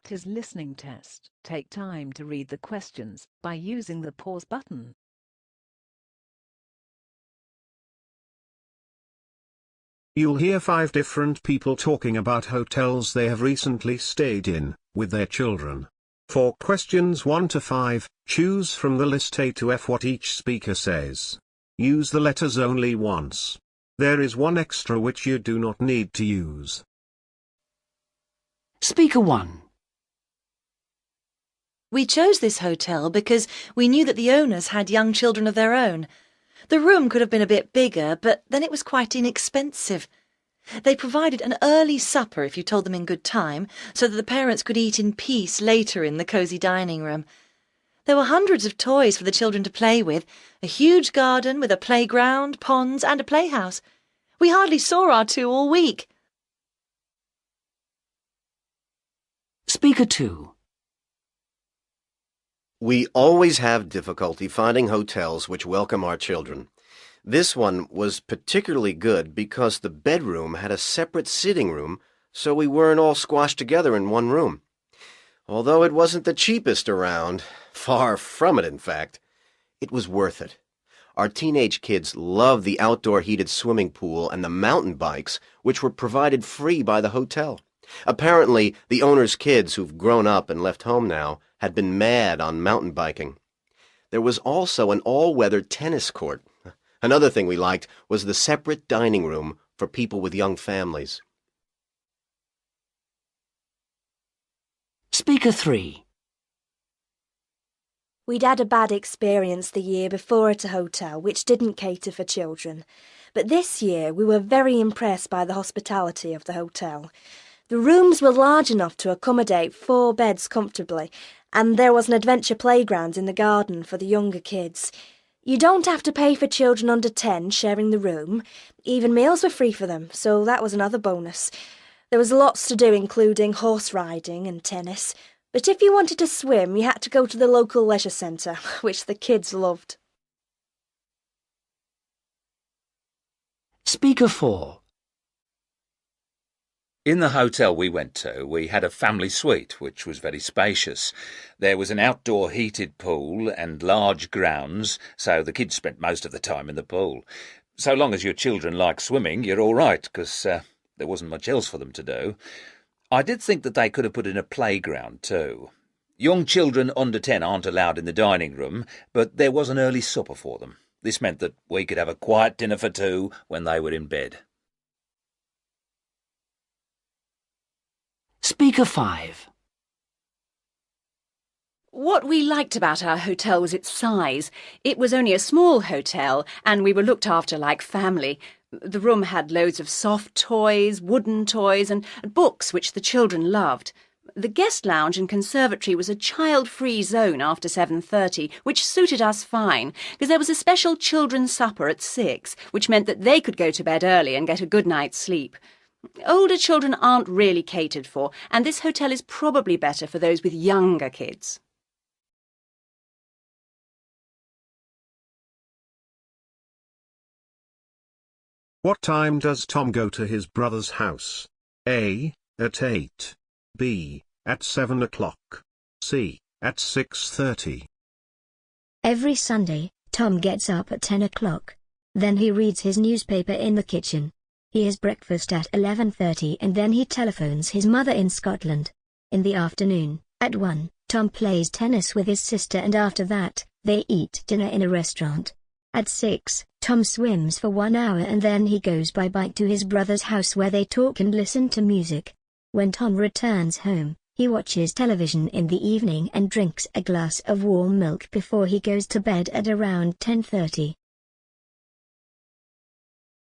Aptis listening test. Take time to read the questions by using the pause button. You'll hear 5 different people talking about hotels they have recently stayed in, with their children. For questions 1 to 5, choose from the list A to F what each speaker says. Use the letters only once. There is one extra which you do not need to use. Speaker 1. We chose this hotel because we knew that the owners had young children of their own. The room could have been a bit bigger, but then it was quite inexpensive. They provided an early supper if you told them in good time, so that the parents could eat in peace later in the cosy dining room. There were hundreds of toys for the children to play with, a huge garden with a playground, ponds and a playhouse. We hardly saw our 2 all week. Speaker 2. We always have difficulty finding hotels which welcome our children. This one was particularly good because the bedroom had a separate sitting room, so we weren't all squashed together in one room. Although it wasn't the cheapest around, far from it in fact, it was worth it. Our teenage kids loved the outdoor heated swimming pool and the mountain bikes, which were provided free by the hotel. Apparently, the owner's kids who've grown up and left home now had been mad on mountain biking. There was also an all-weather tennis court. Another thing we liked was the separate dining room for people with young families. Speaker 3. We'd had a bad experience the year before at a hotel which didn't cater for children, but this year we were very impressed by the hospitality of the hotel. The rooms were large enough to accommodate 4 beds comfortably, and there was an adventure playground in the garden for the younger kids. You don't have to pay for children under 10 sharing the room. Even meals were free for them, so that was another bonus. There was lots to do, including horse riding and tennis. But if you wanted to swim, you had to go to the local leisure centre, which the kids loved. Speaker 4. In the hotel we went to, we had a family suite, which was very spacious. There was an outdoor heated pool and large grounds, so the kids spent most of the time in the pool. So long as your children like swimming, you're all right, because there wasn't much else for them to do. I did think that they could have put in a playground too. Young children under 10 aren't allowed in the dining room, but there was an early supper for them. This meant that we could have a quiet dinner for 2 when they were in bed. Speaker 5. What we liked about our hotel was its size. It was only a small hotel, and we were looked after like family. The room had loads of soft toys, wooden toys, and books which the children loved. The guest lounge and conservatory was a child-free zone after 7:30, which suited us fine, because there was a special children's supper at 6, which meant that they could go to bed early and get a good night's sleep. Older children aren't really catered for, and this hotel is probably better for those with younger kids. What time does Tom go to his brother's house? A. At 8. B. At 7 o'clock. C. At 6:30. Every Sunday, Tom gets up at 10 o'clock. Then he reads his newspaper in the kitchen. He has breakfast at 11:30 and then he telephones his mother in Scotland. In the afternoon, at 1, Tom plays tennis with his sister and after that, they eat dinner in a restaurant. At 6, Tom swims for 1 hour and then he goes by bike to his brother's house where they talk and listen to music. When Tom returns home, he watches television in the evening and drinks a glass of warm milk before he goes to bed at around 10:30.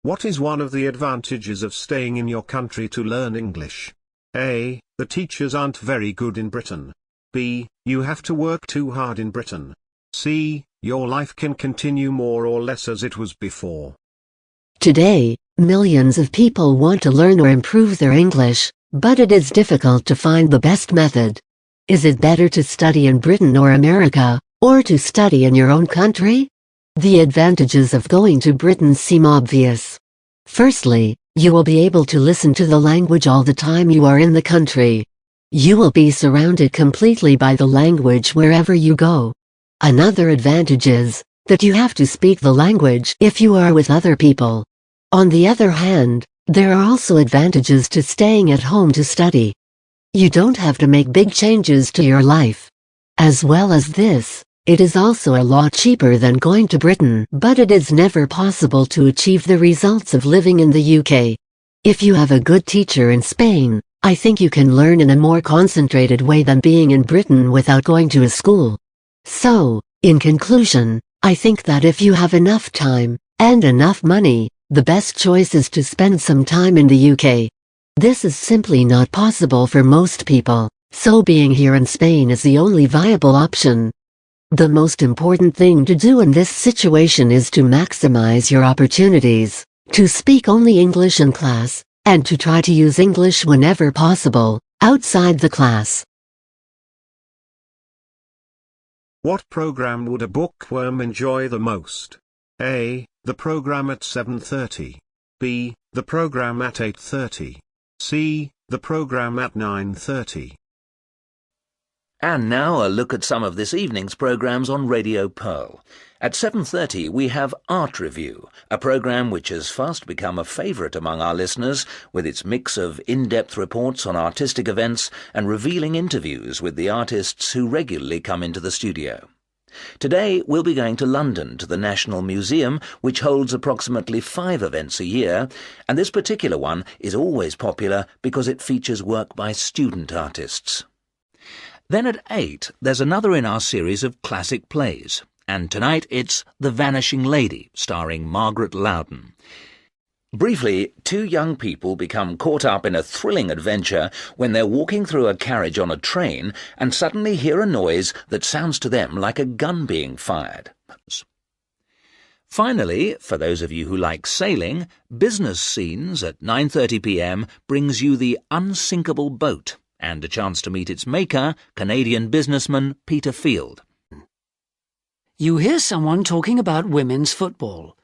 What is one of the advantages of staying in your country to learn English? A. The teachers aren't very good in Britain. B. You have to work too hard in Britain. C. Your life can continue more or less as it was before. Today, millions of people want to learn or improve their English, but it is difficult to find the best method. Is it better to study in Britain or America, or to study in your own country? The advantages of going to Britain seem obvious. Firstly, you will be able to listen to the language all the time you are in the country. You will be surrounded completely by the language wherever you go. Another advantage is that you have to speak the language if you are with other people. On the other hand, there are also advantages to staying at home to study. You don't have to make big changes to your life. As well as this, it is also a lot cheaper than going to Britain, but it is never possible to achieve the results of living in the UK. If you have a good teacher in Spain, I think you can learn in a more concentrated way than being in Britain without going to a school. So, in conclusion, I think that if you have enough time and enough money, the best choice is to spend some time in the UK. This is simply not possible for most people, so being here in Spain is the only viable option. The most important thing to do in this situation is to maximize your opportunities, to speak only English in class, and to try to use English whenever possible, outside the class. What program would a bookworm enjoy the most? A. The program at 7:30. B. The program at 8:30. C. The program at 9:30. And now a look at some of this evening's programmes on Radio Pearl. At 7:30 we have Art Review, a programme which has fast become a favourite among our listeners with its mix of in-depth reports on artistic events and revealing interviews with the artists who regularly come into the studio. Today we'll be going to London to the National Museum, which holds approximately 5 events a year, and this particular one is always popular because it features work by student artists. Then at 8, there's another in our series of classic plays, and tonight it's The Vanishing Lady, starring Margaret Loudon. Briefly, 2 young people become caught up in a thrilling adventure when they're walking through a carriage on a train and suddenly hear a noise that sounds to them like a gun being fired. Finally, for those of you who like sailing, Business Scenes at 9:30 p.m. brings you The Unsinkable Boat, and a chance to meet its maker, Canadian businessman Peter Field. You hear someone talking about women's football.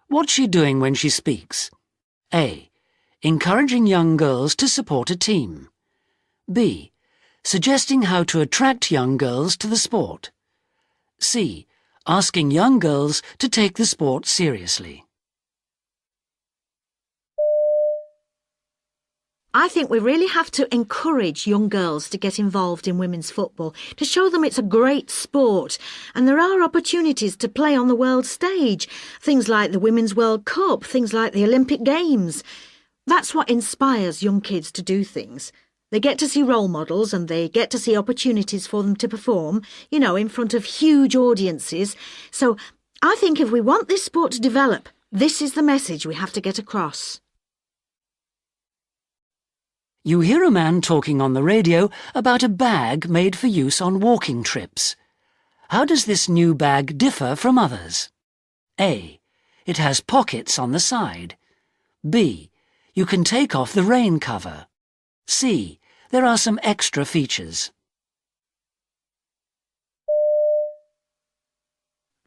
What's she doing when she speaks? A. Encouraging young girls to support a team. B. Suggesting how to attract young girls to the sport. C. Asking young girls to take the sport seriously. I think we really have to encourage young girls to get involved in women's football, to show them it's a great sport, and there are opportunities to play on the world stage, things like the Women's World Cup, things like the Olympic Games. That's what inspires young kids to do things. They get to see role models and they get to see opportunities for them to perform, in front of huge audiences. So I think if we want this sport to develop, this is the message we have to get across. You hear a man talking on the radio about a bag made for use on walking trips. How does this new bag differ from others? A. It has pockets on the side. B. You can take off the rain cover. C. There are some extra features.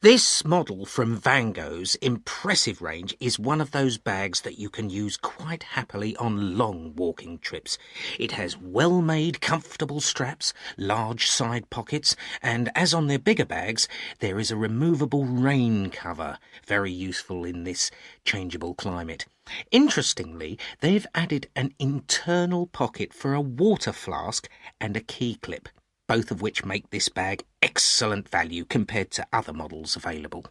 This model from Van Gogh's impressive range is one of those bags that you can use quite happily on long walking trips. It has well-made, comfortable straps, large side pockets, and as on their bigger bags, there is a removable rain cover, very useful in this changeable climate. Interestingly, they've added an internal pocket for a water flask and a key clip, both of which make this bag excellent value compared to other models available.